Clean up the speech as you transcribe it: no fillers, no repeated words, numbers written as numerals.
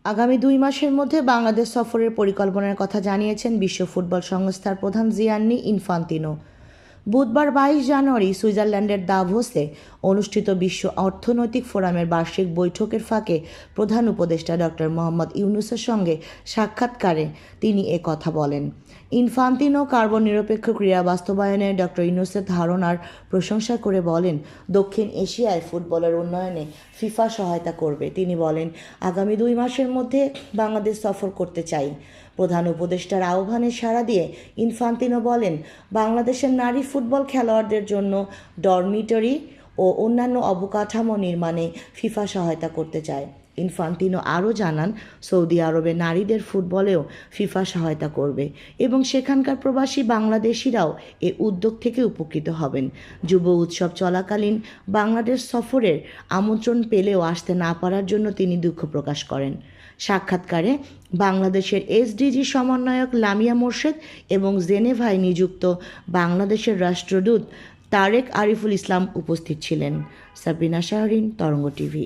আগামী 2 মাসের মধ্যে বাংলাদেশ সফরের পরিকল্পনার কথা জানিয়েছেন বিশ্ব ফুটবল সংস্থার প্রধান জিয়ান্নি ইনফান্তিনো। বুধবার 22 জানুয়ারি সুইজারল্যান্ডের দাভোসে অনুষ্ঠিত বিশ্ব অর্থনৈতিক ফোরামের বার্ষিক বৈঠকের ফাঁকে প্রধান উপদেষ্টা ডক্টর মোহাম্মদ ইউনূসের সঙ্গে সাক্ষাৎকারে তিনি কথা বলেন। ইনফান্তিনো কার্বন নিরপেক্ষ ক্রীড়া বাস্তবায়নে ডক্টর ইউনূসের ধারণার প্রশংসা করে বলেন, দক্ষিণ এশিয়ায় ফুটবলের উন্নয়নে ফিফা সহায়তা করবে। তিনি বলেন, আগামী 2 মাসের মধ্যে বাংলাদেশ সফর করতে চাই। প্রধান উপদেষ্টার আহ্বানে সাড়া দিয়ে ইনফান্তিনো বলেন, বাংলাদেশের নারী ফুটবল খেলোয়াড়দের জন্য ডরমিটরি ও অন্যান্য অবকাঠামো নির্মাণে ফিফা সহায়তা করতে চায়। ইনফান্তিনো আরও জানান, সৌদি আরবে নারীদের ফুটবলেও ফিফা সহায়তা করবে এবং সেখানকার প্রবাসী বাংলাদেশিরাও এ উদ্যোগ থেকে উপকৃত হবেন। যুব উৎসব চলাকালীন বাংলাদেশ সফরের আমন্ত্রণ পেলেও আসতে না পারার জন্য তিনি দুঃখ প্রকাশ করেন। সাক্ষাৎকারে বাংলাদেশের এসডিজি সমন্বয়ক লামিয়া মোর্শেদ এবং জেনেভায় নিযুক্ত বাংলাদেশের রাষ্ট্রদূত তারেক আরিফুল ইসলাম উপস্থিত ছিলেন। সাবিনা শাহরিন, তরঙ্গ টিভি।